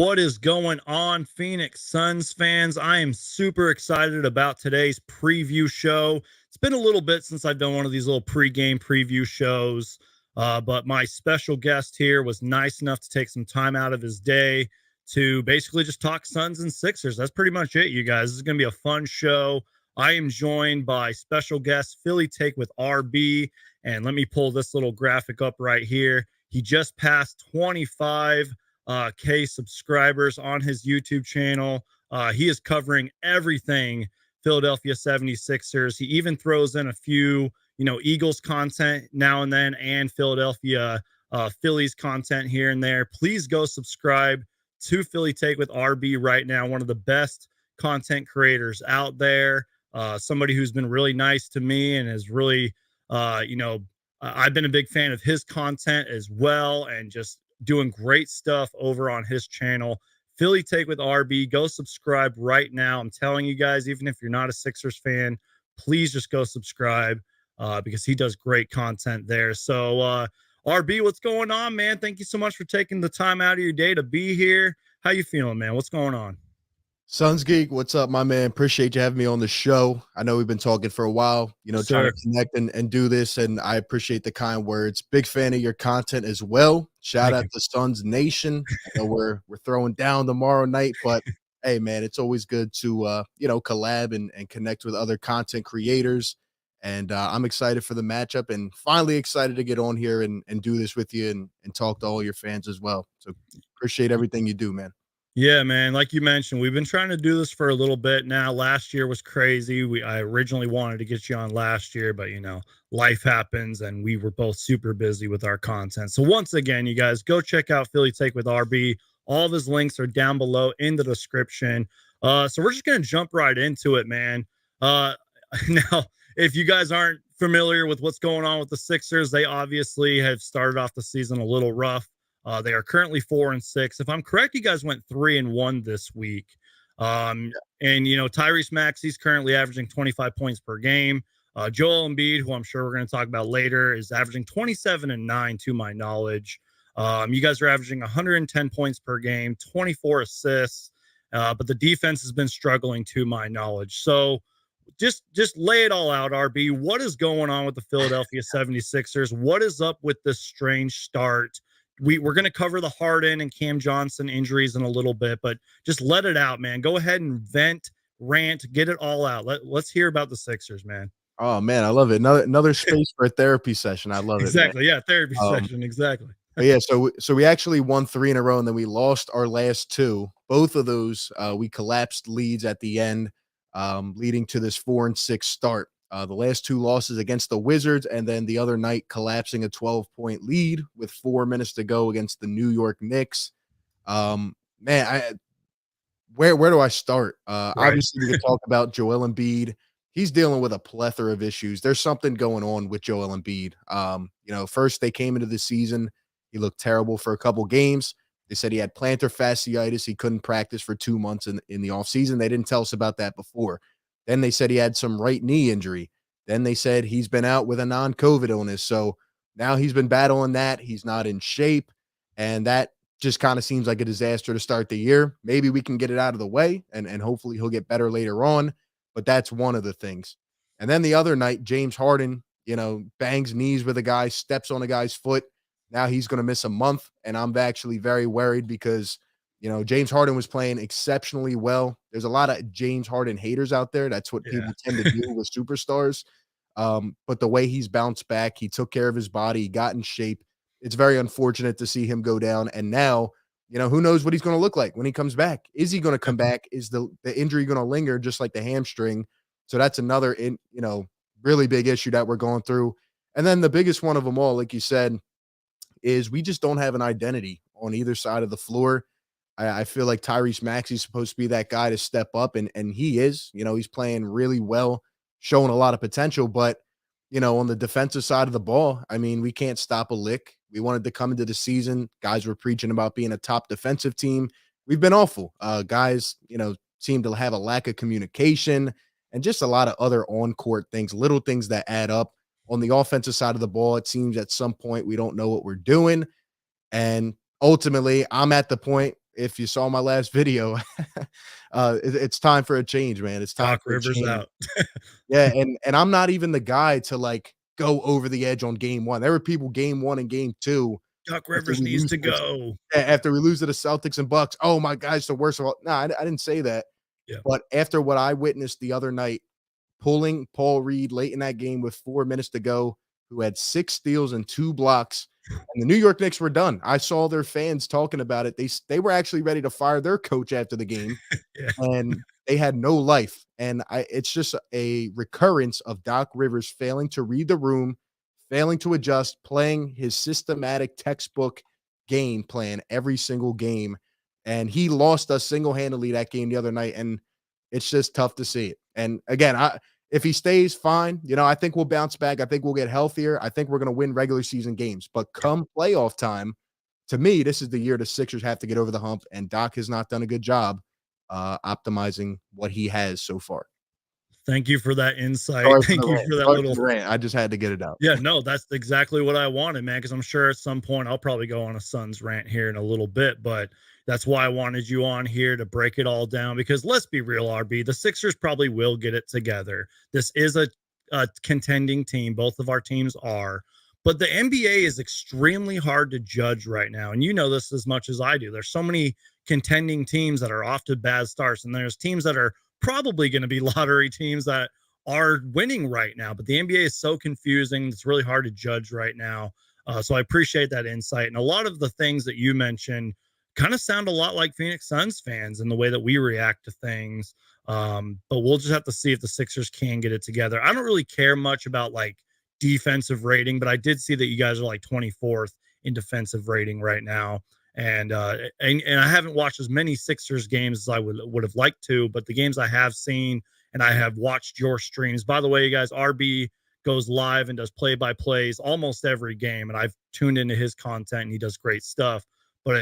What is going on, Phoenix Suns fans? I am super excited about today's preview show. It's been a little bit since I've done one of these little pregame preview shows, but my special guest here was nice enough to take some time out of his day to basically just talk Suns and Sixers. That's pretty much it, you guys. This is going to be a fun show. I am joined by special guest Philly Take with RB, and let me pull this little graphic up right here. He just passed 25 K subscribers on his YouTube channel. He is covering everything Philadelphia 76ers. He even throws in a few, Eagles content now and then and Philadelphia Phillies content here and there. Please go subscribe to Philly Take with RB right now. One of the best content creators out there. Somebody who's been really nice to me and has really, I've been a big fan of his content as well, and just doing great stuff over on his channel. Philly Take with RB. Go subscribe right now. I'm telling you guys, even if you're not a Sixers fan, please just go subscribe because he does great content there. So, RB, what's going on, man? Thank you so much for taking the time out of your day to be here. How you feeling, man? What's going on? Suns Geek, what's up, my man? Appreciate you having me on the show. I know we've been talking for a while, Yes, trying sir. to connect and do this, and I appreciate the kind words. Big fan of your content as well. Shout Thank out you. to Suns Nation. I know we're throwing down tomorrow night, but hey, man, it's always good to collab and connect with other content creators. And I'm excited for the matchup, and finally excited to get on here and do this with you and talk to all your fans as well. So appreciate everything you do, man. Yeah, man. Like you mentioned, we've been trying to do this for a little bit now. Last year was crazy. I originally wanted to get you on last year, but life happens and we were both super busy with our content. So once again, you guys go check out Philly Take with RB. All of his links are down below in the description. So we're just gonna jump right into it, man. Uh now, if you guys aren't familiar with what's going on with the Sixers, they obviously have started off the season a little rough. They are currently 4-6. If I'm correct, you guys went 3-1 this week. And Tyrese Maxey's currently averaging 25 points per game. Joel Embiid, who I'm sure we're going to talk about later, is averaging 27-9 to my knowledge. You guys are averaging 110 points per game, 24 assists, but the defense has been struggling to my knowledge. So just lay it all out, RB. What is going on with the Philadelphia 76ers? What is up with this strange start? We're going to cover the Harden and Cam Johnson injuries in a little bit, but just let it out, man. Go ahead and vent, rant, get it all out. Let's hear about the Sixers, man. Oh man, I love it. Another space for a therapy session. I love it, man. Exactly. Yeah, therapy Um, session. Exactly. but yeah, so we actually won 3 in a row, and then we lost our last 2. Both of those, we collapsed leads at the end, leading to this 4-6 start. The last 2 losses against the Wizards, and then the other night collapsing a 12-point lead with 4 minutes to go against the New York Knicks. Man, where do I start? Right. Obviously, we could talk about Joel Embiid. He's dealing with a plethora of issues. There's something going on with Joel Embiid. First they came into the season, he looked terrible for a couple games. They said he had plantar fasciitis. He couldn't practice for 2 months in the offseason. They didn't tell us about that before. Then they said he had some right knee injury. Then they said he's been out with a non-COVID illness. So now he's been battling that. He's not in shape. And that just kind of seems like a disaster to start the year. Maybe we can get it out of the way and hopefully he'll get better later on. But that's one of the things. And then the other night, James Harden, bangs knees with a guy, steps on a guy's foot. Now he's going to miss a month. And I'm actually very worried because, James Harden was playing exceptionally well. There's a lot of James Harden haters out there. That's what Yeah. people tend to do with superstars. But the way he's bounced back, he took care of his body, he got in shape. It's very unfortunate to see him go down. And now, who knows what he's going to look like when he comes back? Is he going to come back? Is the injury going to linger just like the hamstring? So that's another, really big issue that we're going through. And then the biggest one of them all, like you said, is we just don't have an identity on either side of the floor. I feel like Tyrese Maxey's supposed to be that guy to step up, and he is. He's playing really well, showing a lot of potential. But, on the defensive side of the ball, I mean, we can't stop a lick. We wanted to come into the season. Guys were preaching about being a top defensive team. We've been awful. Guys, seem to have a lack of communication and just a lot of other on-court things, little things that add up. On the offensive side of the ball, it seems at some point we don't know what we're doing. And ultimately, I'm at the point, if you saw my last video, it's time for a change, man. It's time Doc for a Rivers change. out. Yeah, and I'm not even the guy to, like, go over the edge on game 1. There were people game 1 and game 2 Doc after Rivers we needs lose to to the go. yeah, Yeah, after we lose to the Celtics and Bucks. "Oh my god, it's the worst of all." No, I didn't say that, yeah. but after what I witnessed the other night, pulling Paul Reed late in that game with 4 minutes to go, who had 6 steals and 2 blocks, and the New York Knicks were done. I saw their fans talking about it. They were actually ready to fire their coach after the game, Yeah. and they had no life. And it's just a recurrence of Doc Rivers failing to read the room, failing to adjust, playing his systematic textbook game plan every single game. And he lost us single-handedly that game the other night. And it's just tough to see it. And again, if he stays fine, I think we'll bounce back. I think we'll get healthier. I think we're going to win regular season games. But come playoff time, to me, this is the year the Sixers have to get over the hump. And Doc has not done a good job optimizing what he has so far. Thank you for that insight. Sorry for the Thank you rant. for that Sorry for little. the rant. I just had to get it out. Yeah, no, that's exactly what I wanted, man. Because I'm sure at some point I'll probably go on a Suns rant here in a little bit, but that's why I wanted you on here to break it all down. Because let's be real, RB, the Sixers probably will get it together. This is a contending team. Both of our teams are, but the NBA is extremely hard to judge right now, and you know this as much as I do. There's so many contending teams that are off to bad starts, and there's teams that are probably going to be lottery teams that are winning right now. But the NBA is so confusing. It's really hard to judge right now. So I appreciate that insight. And a lot of the things that you mentioned kind of sound a lot like Phoenix Suns fans in the way that we react to things. But we'll just have to see if the Sixers can get it together. I don't really care much about like defensive rating, but I did see that you guys are like 24th in defensive rating right now. And I haven't watched as many Sixers games as I would have liked to, but the games I have seen and I have watched your streams. By the way, you guys, RB goes live and does play-by-plays almost every game, and I've tuned into his content, and he does great stuff. But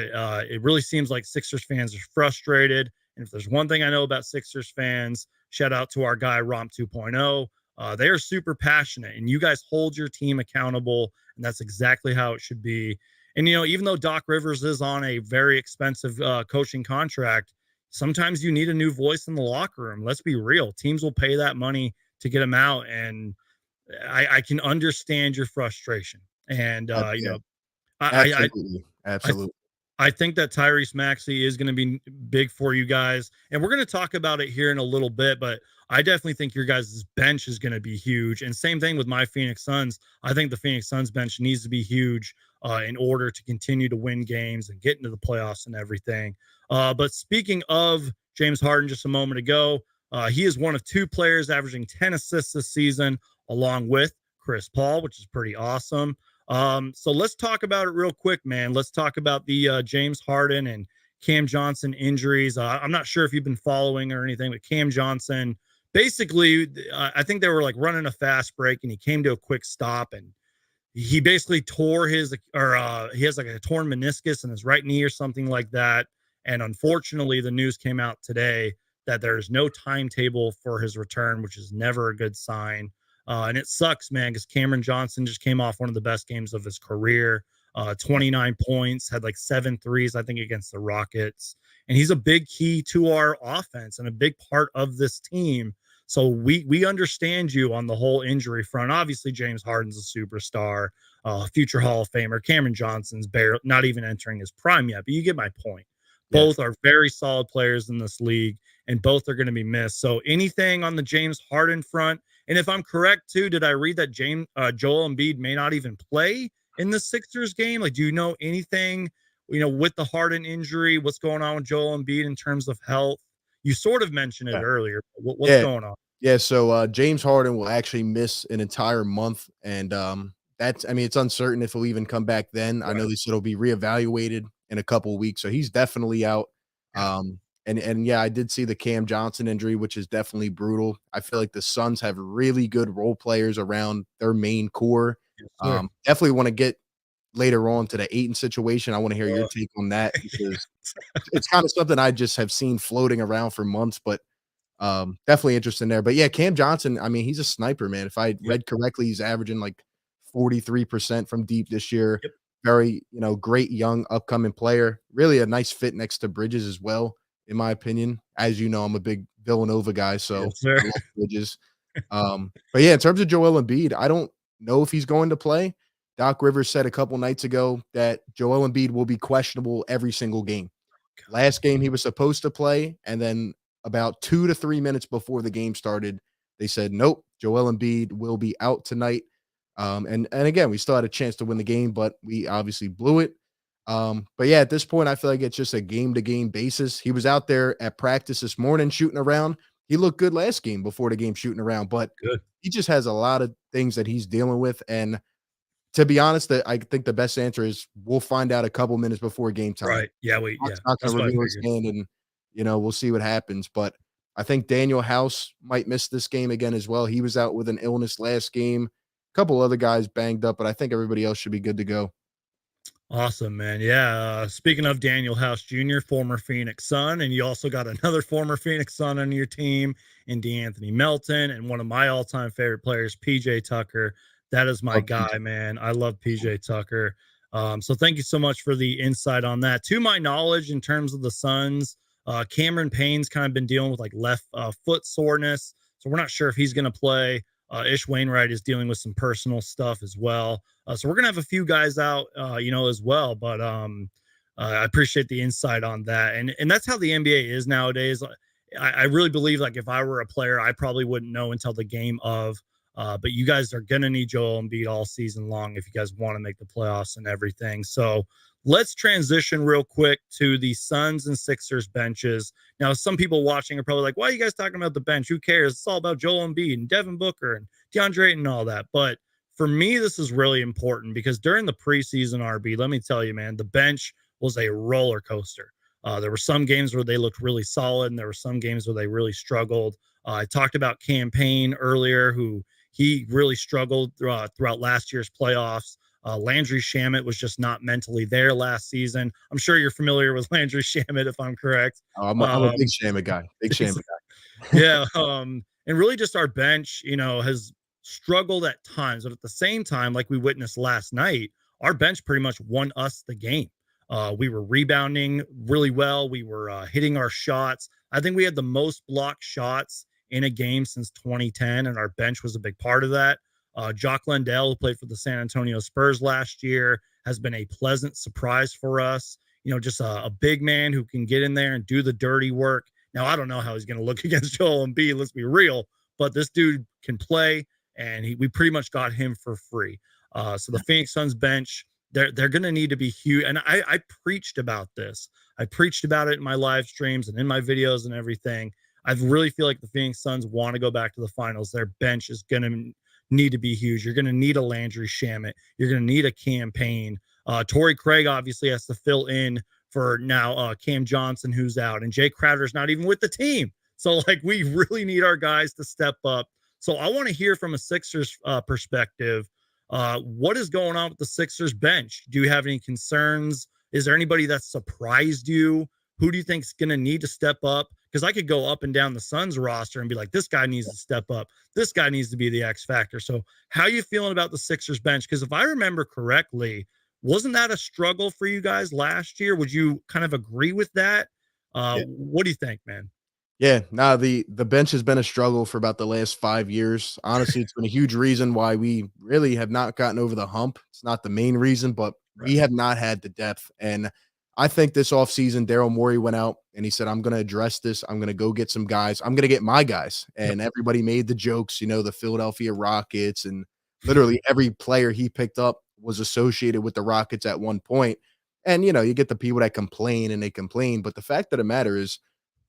it really seems like Sixers fans are frustrated. And if there's one thing I know about Sixers fans, shout out to our guy Romp 2.0. They are super passionate, and you guys hold your team accountable, and that's exactly how it should be. And even though Doc Rivers is on a very expensive coaching contract, sometimes you need a new voice in the locker room. Let's be real. Teams will pay that money to get him out. And I can understand your frustration. And, Yeah, I, absolutely. I, Absolutely. I think that Tyrese Maxey is going to be big for you guys. And we're going to talk about it here in a little bit, but I definitely think your guys' bench is going to be huge. And same thing with my Phoenix Suns. I think the Phoenix Suns bench needs to be huge in order to continue to win games and get into the playoffs and everything. But speaking of James Harden just a moment ago, he is one of 2 players averaging 10 assists this season, along with Chris Paul, which is pretty awesome. So let's talk about it real quick, man. Let's talk about the James Harden and Cam Johnson injuries. I'm not sure if you've been following or anything, but Cam Johnson, basically, I think they were like running a fast break and he came to a quick stop and he basically tore he has like a torn meniscus in his right knee or something like that. And unfortunately, the news came out today that there's no timetable for his return, which is never a good sign. And it sucks, man, because Cameron Johnson just came off one of the best games of his career. 29 points, had like 7 threes, I think, against the Rockets. And he's a big key to our offense and a big part of this team. So we understand you on the whole injury front. Obviously, James Harden's a superstar, future Hall of Famer. Cameron Johnson's not even entering his prime yet, but you get my point. Yeah. Both are very solid players in this league, and both are going to be missed. So anything on the James Harden front, and if I'm correct too, did I read that Joel Embiid may not even play in the Sixers game? Like, do you know anything, with the Harden injury, what's going on with Joel Embiid in terms of health? You sort of mentioned it Yeah. earlier. What's Yeah. going on? Yeah, so, James Harden will actually miss an entire month, and, it's uncertain if he'll even come back then. I know Right. they said he'll be reevaluated in a couple of weeks, so he's definitely out. Yeah. And yeah, I did see the Cam Johnson injury, which is definitely brutal. I feel like the Suns have really good role players around their main core. Yes, sir. Definitely wanna get later on to the Ayton situation. I wanna hear your Uh, take on that because it's kinda something I just have seen floating around for months, but definitely interesting there. But yeah, Cam Johnson, he's a sniper, man. If I yep. read correctly, he's averaging like 43% from deep this year. Yep. very, great young upcoming player. Really a nice fit next to Bridges as well, in my opinion. As you know, I'm a big Villanova guy, so Yes, sir. I love Bridges. But yeah, in terms of Joel Embiid, I don't know if he's going to play. Doc Rivers said a couple nights ago that Joel Embiid will be questionable every single game. Last game he was supposed to play, and then about 2 to 3 minutes before the game started, they said, "Nope, Joel Embiid will be out tonight." And again, we still had a chance to win the game, but we obviously blew it. But yeah, at this point, I feel like it's just a game to game basis. He was out there at practice this morning shooting around. He looked good last game before the game shooting around, but Good. he just has a lot of things that he's dealing with. And to be honest, I think the best answer is we'll find out a couple minutes before game time. Right. Yeah, yeah. Doc's not gonna That's what I reveal his figured. hand and, we'll see what happens, but I think Daniel House might miss this game again as well. He was out with an illness last game. A couple other guys banged up, but I think everybody else should be good to go. Awesome, man. Yeah. Speaking of Daniel House Jr., former Phoenix Sun, and you also got another former Phoenix Sun on your team in DeAnthony Melton, and one of my all-time favorite players, PJ Tucker. That is my Love PJ. guy, man. I love PJ Tucker. So thank you so much for the insight on that. To my knowledge, in terms of the Suns, Cameron Payne's kind of been dealing with like left foot soreness, so we're not sure if he's going to play. Ish Wainwright is dealing with some personal stuff as well. So we're gonna have a few guys out, as well. But I appreciate the insight on that, and that's how the NBA is nowadays. I really believe like if I were a player, I probably wouldn't know until the game of. But you guys are gonna need Joel Embiid all season long if you guys want to make the playoffs and everything. So let's transition real quick to the Suns and Sixers benches. Now, some people watching are probably like, "Why are you guys talking about the bench? Who cares? It's all about Joel Embiid and Devin Booker and DeAndre and all that." But for me, this is really important because during the preseason, RB, let me tell you, man, the bench was a roller coaster. There were some games where they looked really solid, and there were some games where they really struggled. I talked about Campaign earlier, who he really struggled throughout last year's playoffs. Landry Shamet was just not mentally there last season. I'm sure you're familiar with Landry Shamet, if I'm correct. I'm a big Shama guy. Big Shama guy. Yeah, and really just our bench, has struggled at times, but at the same time, like we witnessed last night, our bench pretty much won us the game. We were rebounding really well. We were hitting our shots. I think we had the most blocked shots in a game since 2010, and our bench was a big part of that. Jock Lendell, who played for the San Antonio Spurs last year, has been a pleasant surprise for us. Just a big man who can get in there and do the dirty work. Now, I don't know how he's going to look against Joel Embiid, let's be real, but this dude can play, and we pretty much got him for free. So the Phoenix Suns bench, they're going to need to be huge. And I preached about this. I preached about it in my live streams and in my videos and everything. I really feel like the Phoenix Suns want to go back to the finals. Their bench is going to need to be huge. You're going to need a Landry Shamet. You're going to need a Campaign. Torrey Craig obviously has to fill in for now Cam Johnson, who's out, and Jay Crowder's not even with the team. So like we really need our guys to step up. So I want to hear from a Sixers perspective. What is going on with the Sixers bench? Do you have any concerns? Is there anybody that surprised you? Who do you think is going to need to step up? Because I could go up and down the Suns roster and be like, this guy needs to step up. This guy needs to be the X factor. So how are you feeling about the Sixers bench? Because if I remember correctly, wasn't that a struggle for you guys last year? Would you kind of agree with that? Yeah. What do you think, man? Yeah, no, the bench has been a struggle for about the last 5 years. Honestly, it's been a huge reason why we really have not gotten over the hump. It's not the main reason, but we Right. have not had the depth. And I think this offseason, Daryl Morey went out and he said, I'm going to address this. I'm going to go get some guys. I'm going to get my guys. Yep. And everybody made the jokes, the Philadelphia Rockets, and literally every player he picked up was associated with the Rockets at one point. And, you get the people that complain and they complain. But the fact of the matter is,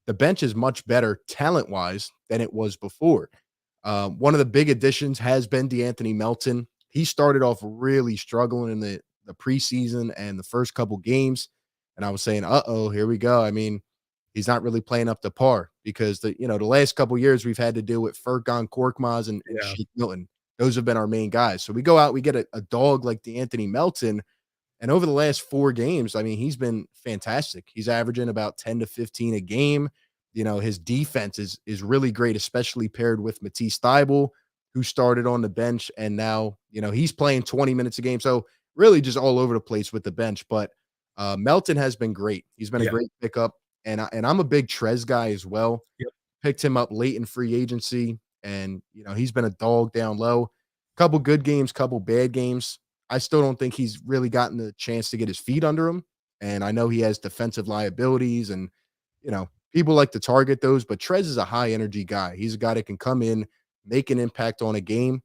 the bench is much better talent wise than it was before. One of the big additions has been DeAnthony Melton. He started off really struggling in the preseason and the first couple games. And I was saying, uh-oh, here we go. I mean, he's not really playing up to par because the last couple years we've had to deal with Furkan Korkmaz and Yeah. Shake Milton. Those have been our main guys. So we go out, we get a dog like DeAnthony Melton. And over the last 4 games, I mean, he's been fantastic. He's averaging about 10 to 15 a game. His defense is really great, especially paired with Matisse Thybulle, who started on the bench, and now, he's playing 20 minutes a game. So really just all over the place with the bench. But Melton has been great. He's been a Yeah. great pickup, and I'm a big Trez guy as well. Yep. Picked him up late in free agency, and he's been a dog down low. Couple good games, couple bad games. I still don't think he's really gotten the chance to get his feet under him. And I know he has defensive liabilities, and people like to target those, but Trez is a high energy guy. He's a guy that can come in, make an impact on a game,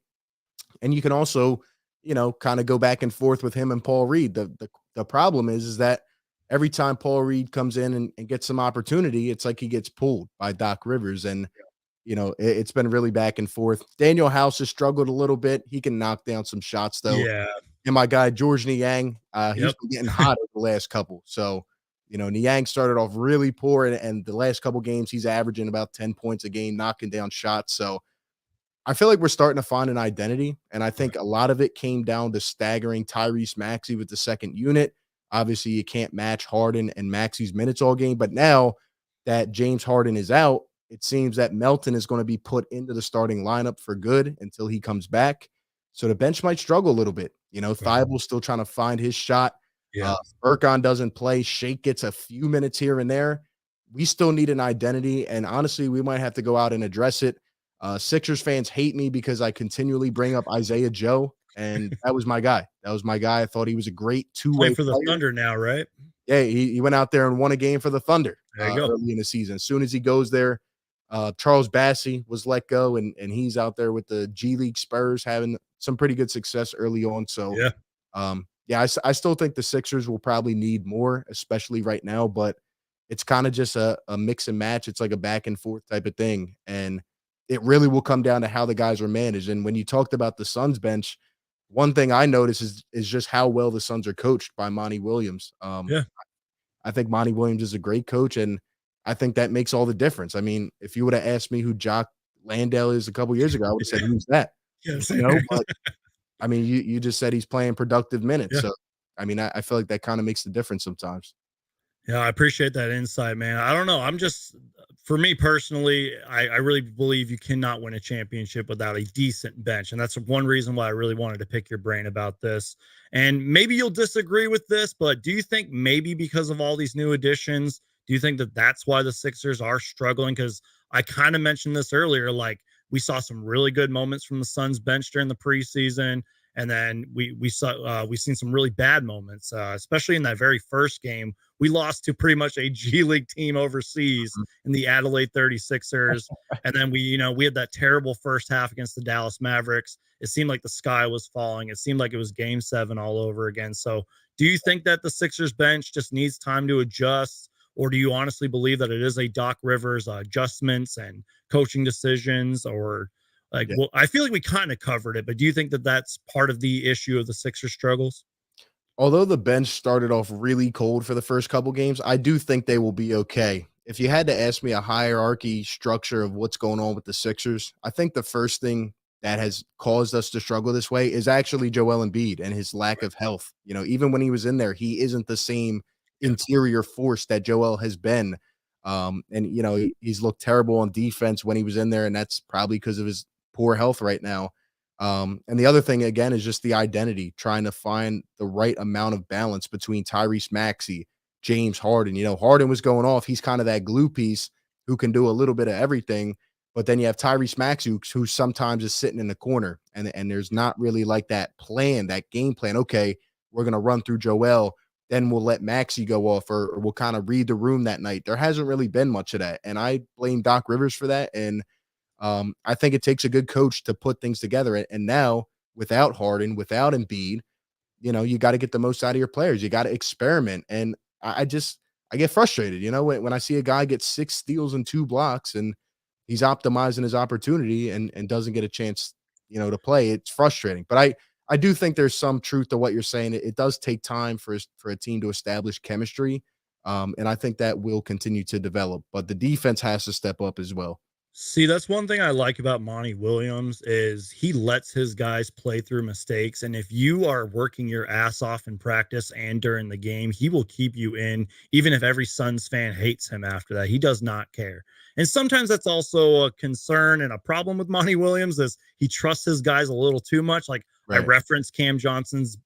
and you can also, kind of go back and forth with him and Paul Reed. The problem is that every time Paul Reed comes in and gets some opportunity, it's like he gets pulled by Doc Rivers, and it's been really back and forth. Daniel House has struggled a little bit. He can knock down some shots though. Yeah. And my guy George Niang, he's Yep. been getting hotter the last couple. So, Niang started off really poor, and the last couple games he's averaging about 10 points a game, knocking down shots. So I feel like we're starting to find an identity, and I think a lot of it came down to staggering Tyrese Maxey with the second unit. Obviously, you can't match Harden and Maxey's minutes all game, but now that James Harden is out, it seems that Melton is going to be put into the starting lineup for good until he comes back. So the bench might struggle a little bit. Thibault's still trying to find his shot. Yeah. Erkon doesn't play. Shake gets a few minutes here and there. We still need an identity, and honestly, we might have to go out and address it. Sixers fans hate me because I continually bring up Isaiah Joe, and that was my guy. That was my guy. I thought he was a great two-way Playing for the player. Thunder now, right? Yeah, he went out there and won a game for the Thunder There you go. early in the season. As soon as he goes there, Charles Bassey was let go, and he's out there with the G League Spurs having some pretty good success early on. So, I still think the Sixers will probably need more, especially right now, but it's kind of just a mix and match. It's like a back and forth type of thing. And it really will come down to how the guys are managed. And when you talked about the Suns bench, one thing I notice is just how well the Suns are coached by Monty Williams. Yeah. I think Monty Williams is a great coach, and I think that makes all the difference. I mean, if you would have asked me who Jock Landale is a couple years ago, I would have said, "Who's that?" Yeah. But I mean, you just said he's playing productive minutes. Yeah. So, I mean, I feel like that kind of makes the difference sometimes. Yeah, I appreciate that insight, man. I don't know. For me personally, I really believe you cannot win a championship without a decent bench. And that's one reason why I really wanted to pick your brain about this. And maybe you'll disagree with this, but do you think maybe because of all these new additions, do you think that that's why the Sixers are struggling? Because I kind of mentioned this earlier, like we saw some really good moments from the Suns bench during the preseason. And then we've seen some really bad moments, especially in that very first game. We lost to pretty much a G League team overseas in the Adelaide 36ers. And then we had that terrible first half against the Dallas Mavericks. It seemed like the sky was falling. It seemed like it was game 7 all over again. So do you think that the Sixers bench just needs time to adjust? Or do you honestly believe that it is a Doc Rivers adjustments and coaching decisions? Or well, I feel like we kind of covered it, but do you think that that's part of the issue of the Sixers struggles? Although the bench started off really cold for the first couple games, I do think they will be okay. If you had to ask me a hierarchy structure of what's going on with the Sixers, I think the first thing that has caused us to struggle this way is actually Joel Embiid and his lack of health. Even when he was in there, he isn't the same interior force that Joel has been. He's looked terrible on defense when he was in there, and that's probably because of his poor health right now. And the other thing, again, is just the identity, trying to find the right amount of balance between Tyrese Maxey, James Harden. Harden was going off. He's kind of that glue piece who can do a little bit of everything. But then you have Tyrese Maxey, who sometimes is sitting in the corner, and there's not really like that plan, that game plan. Okay, we're going to run through Joel, then we'll let Maxey go off, or we'll kind of read the room that night. There hasn't really been much of that. And I blame Doc Rivers for that. And I think it takes a good coach to put things together. And now, without Harden, without Embiid, you got to get the most out of your players. You got to experiment. And I get frustrated, when I see a guy get 6 steals and 2 blocks and he's optimizing his opportunity and doesn't get a chance, to play. It's frustrating. But I do think there's some truth to what you're saying. It does take time for a team to establish chemistry. And I think that will continue to develop. But the defense has to step up as well. See, that's one thing I like about Monty Williams is he lets his guys play through mistakes. And if you are working your ass off in practice and during the game, he will keep you in, even if every Suns fan hates him after that. He does not care. And sometimes that's also a concern and a problem with Monty Williams is he trusts his guys a little too much. Like I Right. referenced Cam Payne's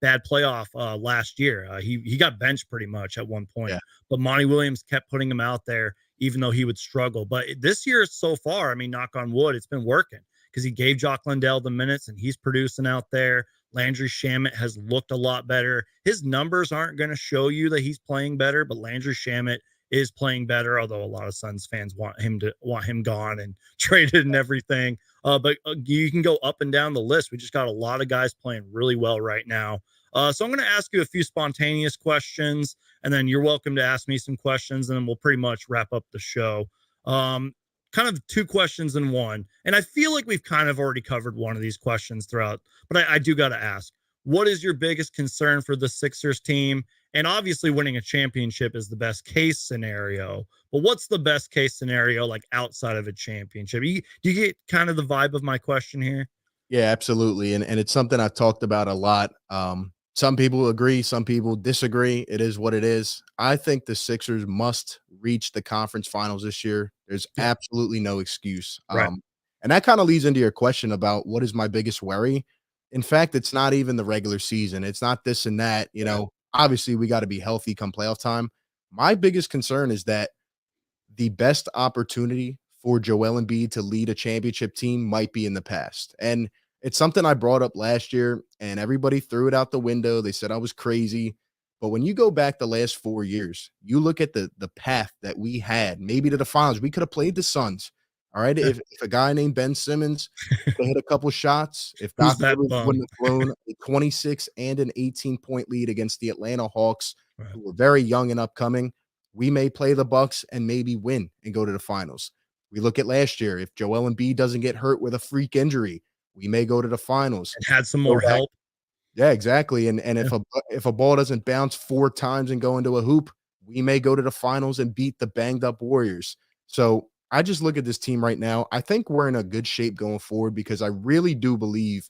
bad playoff last year. He got benched pretty much at one point, Yeah. but Monty Williams kept putting him out there even though he would struggle. But this year so far, I mean, knock on wood, it's been working because he gave Jock Lindell the minutes and he's producing out there. Landry Shamet has looked a lot better. His numbers aren't going to show you that he's playing better, but Landry Shamet is playing better, although a lot of Suns fans want him gone and traded and everything. But you can go up and down the list. We just got a lot of guys playing really well right now. So I'm going to ask you a few spontaneous questions, and then you're welcome to ask me some questions, and then we'll pretty much wrap up the show. Kind of two questions in one. And I feel like we've kind of already covered one of these questions throughout, but I do got to ask, what is your biggest concern for the Sixers team? And obviously winning a championship is the best case scenario, but what's the best case scenario like outside of a championship? Do you get kind of the vibe of my question here? Yeah, absolutely. And it's something I've talked about a lot. Some people agree, some people disagree. It is what it is. I think the Sixers must reach the conference finals this year. There's Yeah, absolutely no excuse. right. And that kind of leads into your question about what is my biggest worry. In fact, it's not even the regular season. It's not this and that. Obviously we got to be healthy come playoff time. My biggest concern is that the best opportunity for Joel Embiid to lead a championship team might be in the past. And it's something I brought up last year, and everybody threw it out the window. They said I was crazy. But when you go back the last 4 years, you look at the path that we had, maybe to the finals. We could have played the Suns. All right. If a guy named Ben Simmons would have hit a couple shots, if Who's Doc that Rivers bum? wouldn't have thrown a 26 and an 18-point lead against the Atlanta Hawks, Right. who were very young and upcoming, we may play the Bucks and maybe win and go to the finals. We look at last year. If Joel Embiid doesn't get hurt with a freak injury, we may go to the finals. And had some Go more back. help. Yeah, exactly. And Yeah. if a ball doesn't bounce 4 times and go into a hoop, we may go to the finals and beat the banged up Warriors. So I just look at this team right now. I think we're in a good shape going forward because I really do believe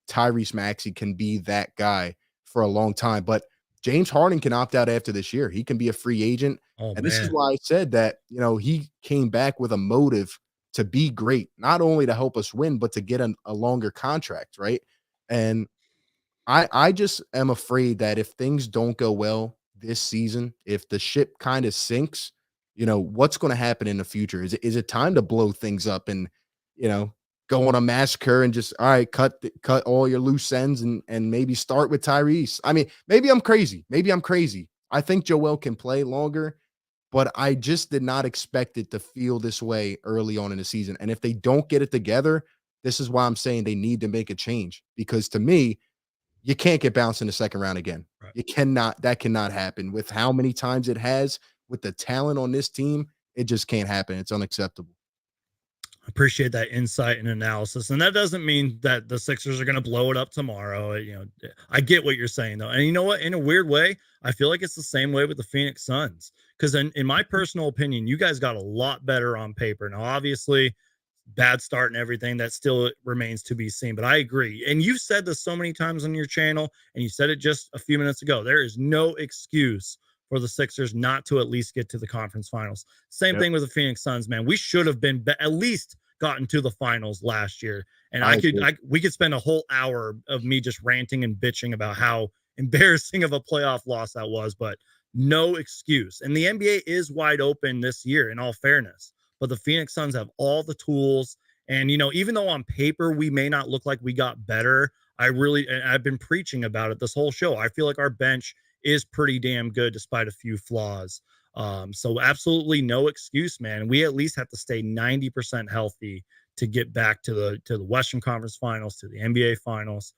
Tyrese Maxey can be that guy for a long time. But James Harden can opt out after this year. He can be a free agent. Oh And this is man. why I said that, he came back with a motive to be great, not only to help us win, but to get a longer contract, right? And I just am afraid that if things don't go well this season, if the ship kind of sinks, what's going to happen in the future? Is it time to blow things up and, you know, go on a massacre and just all right, cut all your loose ends and maybe start with Tyrese? I mean, maybe I'm crazy. Maybe I'm crazy. I think Joel can play longer, but I just did not expect it to feel this way early on in the season. And if they don't get it together, this is why I'm saying they need to make a change because to me, you can't get bounced in the second round again. Right. You cannot. That cannot happen with how many times it has with the talent on this team. It just can't happen. It's unacceptable. Appreciate that insight and analysis. And that doesn't mean that the Sixers are going to blow it up tomorrow. I get what you're saying though. And you know what? In a weird way, I feel like it's the same way with the Phoenix Suns. Because in my personal opinion, you guys got a lot better on paper. Now, obviously, bad start and everything that still remains to be seen. But I agree. And you've said this so many times on your channel, and you said it just a few minutes ago. There is no excuse for the Sixers not to at least get to the conference finals. Same Yep. thing with the Phoenix Suns, man. We should have been at least gotten to the finals last year. And I agree. we could spend a whole hour of me just ranting and bitching about how embarrassing of a playoff loss that was, but no excuse. And the NBA is wide open this year, in all fairness. But the Phoenix Suns have all the tools. And, even though on paper we may not look like we got better, I've been preaching about it this whole show. I feel like our bench is pretty damn good despite a few flaws. So absolutely no excuse, man. We at least have to stay 90% healthy to get back to the Western Conference Finals, to the NBA Finals.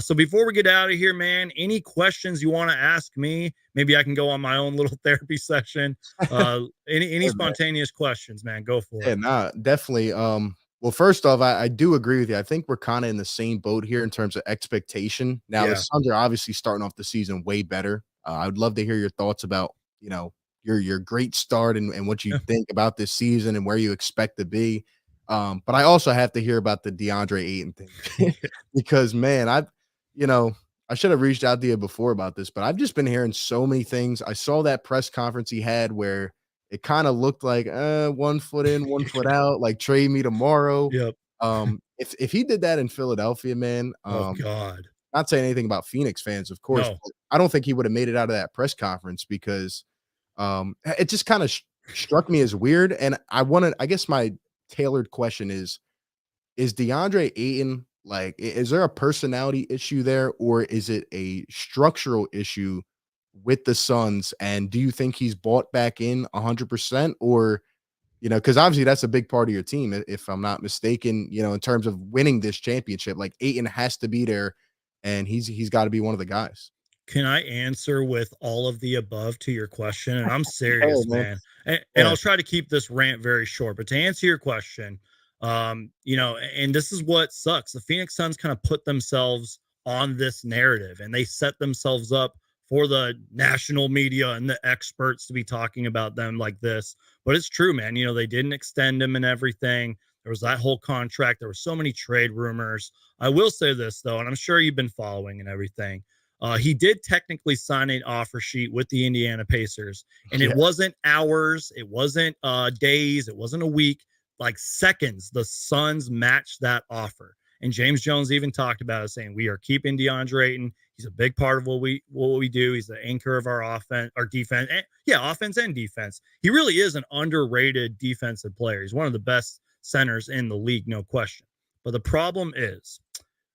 So before we get out of here, man, any questions you want to ask me? Maybe I can go on my own little therapy session. Any Yeah, man. spontaneous questions, man? Go for Yeah, it. nah, definitely. Well, first off, I do agree with you. I think we're kind of in the same boat here in terms of expectation. Now, the Yeah. Suns are obviously starting off the season way better. I would love to hear your thoughts about, your great start and what you Yeah. think about this season and where you expect to be. But I also have to hear about the DeAndre Ayton thing because, man, you know, I should have reached out to you before about this, but I've just been hearing so many things. I saw that press conference he had where it kinda looked like, 1 foot in, 1 foot out, like, trade me tomorrow. Yep. If he did that in Philadelphia, man, Oh God, not saying anything about Phoenix fans, of course, no. but I don't think he would have made it out of that press conference because it just kind of struck me as weird. And I guess my tailored question is DeAndre Ayton like, is there a personality issue there, or is it a structural issue with the Suns? And do you think he's bought back in 100%, or because obviously that's a big part of your team, if I'm not mistaken, in terms of winning this championship, like Ayton has to be there and he's got to be one of the guys. Can I answer with all of the above to your question? And I'm Oh serious, man. man. And Yeah. I'll try to keep this rant very short. But to answer your question, and this is what sucks. The Phoenix Suns kind of put themselves on this narrative and they set themselves up for the national media and the experts to be talking about them like this. But it's true, man. They didn't extend him and everything. There was that whole contract. There were so many trade rumors. I will say this, though, and I'm sure you've been following and everything. He did technically sign an offer sheet with the Indiana Pacers, and it Yeah. wasn't hours, it wasn't days, it wasn't a week, like seconds. The Suns matched that offer, and James Jones even talked about it, saying we are keeping DeAndre Ayton. He's a big part of what we do. He's the anchor of our offense, our defense, and, yeah, offense and defense. He really is an underrated defensive player. He's one of the best centers in the league, no question. But the problem is,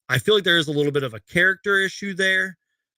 I feel like there is a little bit of a character issue there.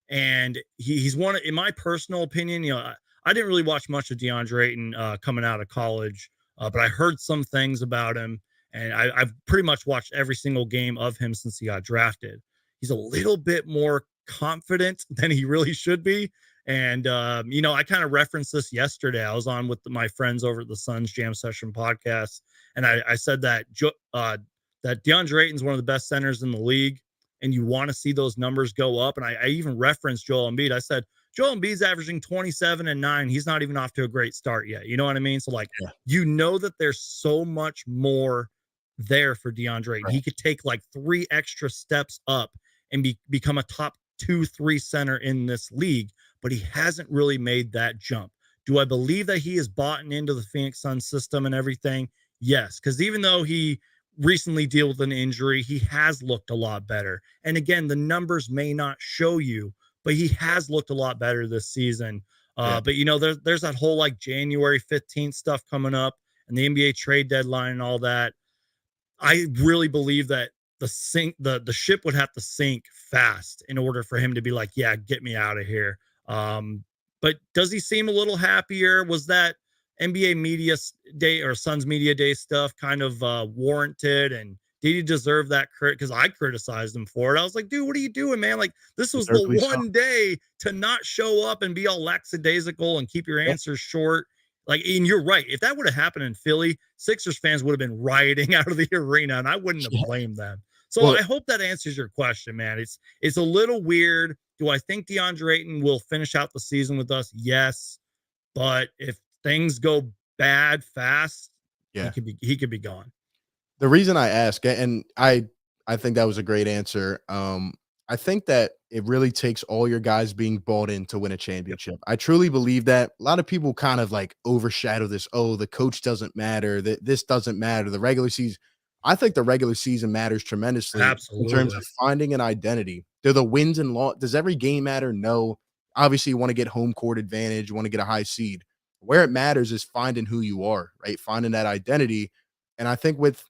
And he's one, in my personal opinion, I didn't really watch much of DeAndre Ayton coming out of college, but I heard some things about him. And I've pretty much watched every single game of him since he got drafted. He's a little bit more confident than he really should be. And, I kind of referenced this yesterday. I was on with my friends over at the Suns Jam Session podcast. And I said that that DeAndre Ayton's one of the best centers in the league, and you want to see those numbers go up. And I even referenced Joel Embiid. I said, Joel Embiid's averaging 27 and 9. He's not even off to a great start yet. You know what I mean? So, like, Yeah. that there's so much more there for DeAndre. Right. He could take like 3 extra steps up and become a top 2-3 center in this league, but he hasn't really made that jump. Do I believe that he is bought into the Phoenix Suns system and everything? Yes, because even though he recently deal with an injury, he has looked a lot better. And again, the numbers may not show you, but he has looked a lot better this season. Yeah. But there's that whole like January 15th stuff coming up and the NBA trade deadline and all that. I really believe that the ship would have to sink fast in order for him to be like, yeah, get me out of here. But does he seem a little happier? Was that NBA media day or Suns media day stuff kind of warranted? And did he deserve that credit? Because I criticized him for it. I was like, dude, what are you doing, man? Like, this was the Deservedly so. one day to not show up and be all lackadaisical and keep your Yep. answers short. Like, and you're right. If that would have happened in Philly, Sixers fans would have been rioting out of the arena, and I wouldn't have blamed them. So Well, I hope that answers your question, man. It's a little weird. Do I think DeAndre Ayton will finish out the season with us? Yes, but if things go bad fast, yeah. he could be gone. The reason I ask, and I think that was a great answer. I think that it really takes all your guys being bought in to win a championship. I truly believe that. A lot of people kind of like overshadow this. Oh, the coach doesn't matter. That this doesn't matter. The regular season. I think the regular season matters tremendously in terms Absolutely. of finding an identity. Do the wins and loss? Does every game matter? No. Obviously, you want to get home court advantage. You want to get a high seed. Where it matters is finding who you are, right? Finding that identity. And I think with,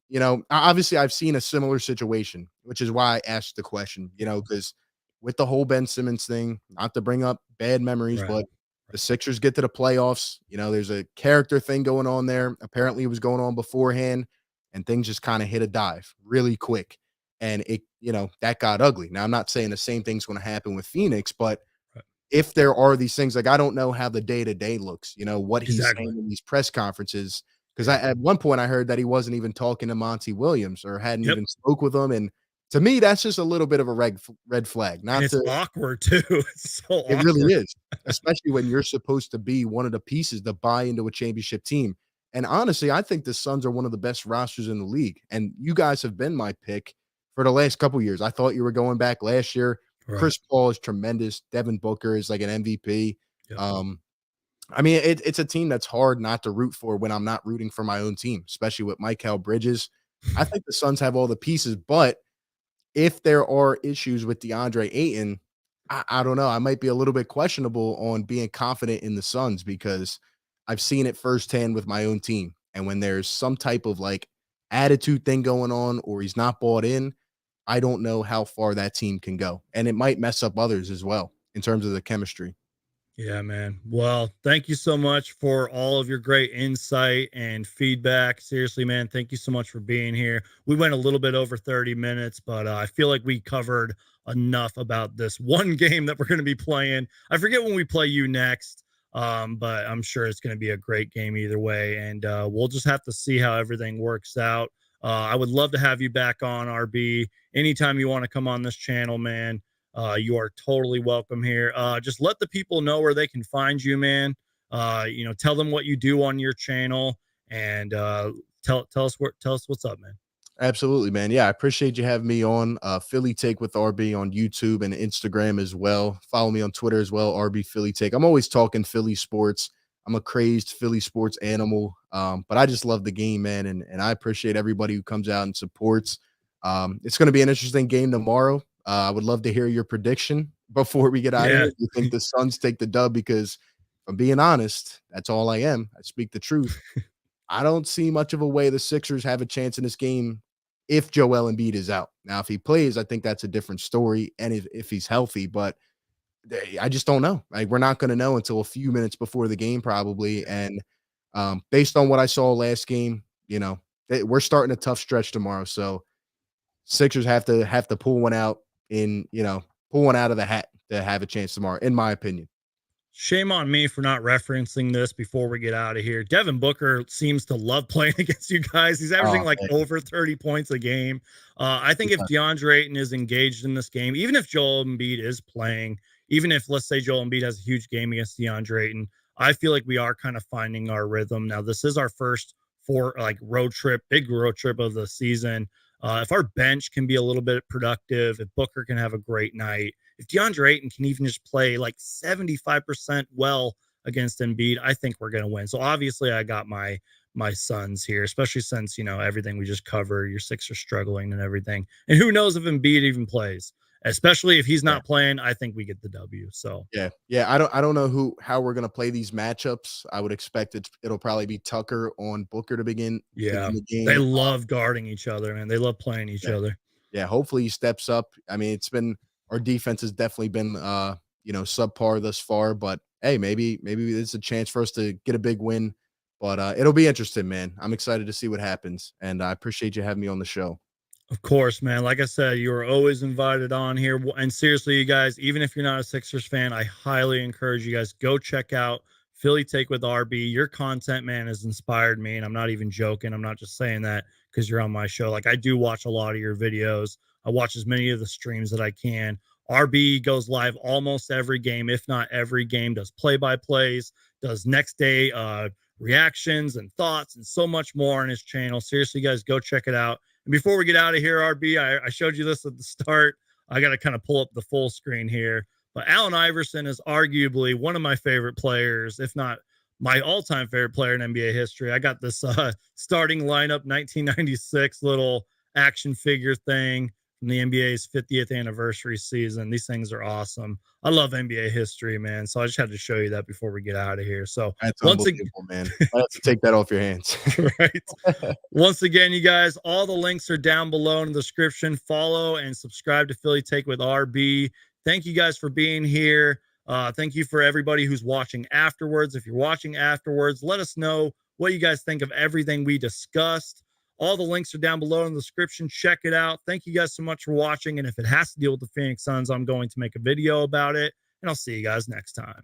obviously I've seen a similar situation, which is why I asked the question, because with the whole Ben Simmons thing, not to bring up bad memories, Right. but the Sixers get to the playoffs. There's a character thing going on there. Apparently it was going on beforehand, and things just kind of hit a dive really quick. And that got ugly. Now, I'm not saying the same thing's going to happen with Phoenix, but Right. if there are these things, like I don't know how the day to day looks, what he's Exactly. saying in these press conferences. Because Yeah. at one point I heard that he wasn't even talking to Monty Williams or hadn't Yep. even spoke with him. And to me, that's just a little bit of a red flag. And Not it's to awkward too. It's so It really awkward. is, especially when you're supposed to be one of the pieces to buy into a championship team. And honestly, I think the Suns are one of the best rosters in the league. And you guys have been my pick for the last couple years. I thought you were going back last year. Right. Chris Paul is tremendous. Devin Booker is like an MVP. Yep. I mean, it's a team that's hard not to root for when I'm not rooting for my own team, especially with Mikal Bridges. I think the Suns have all the pieces, but if there are issues with DeAndre Ayton, I don't know. I might be a little bit questionable on being confident in the Suns because I've seen it firsthand with my own team. And when there's some type of like attitude thing going on or he's not bought in, I don't know how far that team can go. And it might mess up others as well in terms of the chemistry. Yeah, man. Well, thank you so much for all of your great insight and feedback. Seriously, man, thank you so much for being here. We went a little bit over 30 minutes, but I feel like we covered enough about this one game that we're going to be playing. I forget when we play you next, but I'm sure it's going to be a great game either way. And we'll just have to see how everything works out. I would love to have you back on, RB, anytime you want to come on this channel, man. You are totally welcome here. Just let the people know where they can find you, man. Tell them what you do on your channel, and tell us what's up, man. Absolutely, man. Yeah, I appreciate you having me on Philly Take with RB on YouTube and Instagram as well. Follow me on Twitter as well, RB Philly Take. I'm always talking Philly sports. I'm a crazed Philly sports animal, but I just love the game, man, and I appreciate everybody who comes out and supports. It's going to be an interesting game tomorrow. I would love to hear your prediction before we get out of Yeah, here. You think the Suns take the dub? Because if I'm being honest, that's all I am. I speak the truth. I don't see much of a way the Sixers have a chance in this game if Joel Embiid is out. Now, if he plays, I think that's a different story, and if he's healthy, but I just don't know. Like, we're not going to know until a few minutes before the game, probably. And based on what I saw last game, we're starting a tough stretch tomorrow. So Sixers have to pull one out pull one out of the hat to have a chance tomorrow, in my opinion. shame on me for not referencing this before we get out of here. Devin Booker seems to love playing against you guys. He's averaging Oh, like man. over 30 points a game. I think if DeAndre Ayton is engaged in this game, even if Joel Embiid is playing, even if let's say Joel Embiid has a huge game against DeAndre Ayton, I feel like we are kind of finding our rhythm. Now, this is our first big road trip of the season. If our bench can be a little bit productive, if Booker can have a great night, if DeAndre Ayton can even just play like 75% well against Embiid, I think we're going to win. So obviously I got my Suns here, especially since, everything we just covered, your six are struggling and everything. And who knows if Embiid even plays, especially if he's Yeah. not playing, I think we get the W. So Yeah. I don't know how we're gonna play these matchups. I would expect it'll probably be Tucker on Booker to begin yeah, the they game. love guarding each other, man. They love playing each Yeah. other. Yeah, hopefully he steps up. I mean, it's been our defense has definitely been subpar thus far, but hey, maybe it's a chance for us to get a big win. But it'll be interesting, man. I'm excited to see what happens, and I appreciate you having me on the show. Of course, man. Like I said, you are always invited on here. And seriously, you guys, even if you're not a Sixers fan, I highly encourage you guys go check out Philly Take with RB. Your content, man, has inspired me, and I'm not even joking. I'm not just saying that because you're on my show. Like, I do watch a lot of your videos. I watch as many of the streams that I can. RB goes live almost every game, if not every game. Does play-by-plays, does next day reactions and thoughts, and so much more on his channel. Seriously, guys, go check it out. And before we get out of here, RB, I showed you this at the start. I got to kind of pull up the full screen here. But Allen Iverson is arguably one of my favorite players, if not my all-time favorite player in NBA history. I got this starting lineup 1996 little action figure thing from the NBA's 50th anniversary season. These things are awesome. I love NBA history, man. So I just had to show you that before we get out of here. So That's once again, unbelievable, man. I have to take that off your hands. right. Once again, you guys, all the links are down below in the description. Follow and subscribe to Philly Take with RB. Thank you guys for being here. Thank you for everybody who's watching afterwards. If you're watching afterwards, let us know what you guys think of everything we discussed. All the links are down below in the description. Check it out. Thank you guys so much for watching. And if it has to deal with the Phoenix Suns, I'm going to make a video about it. And I'll see you guys next time.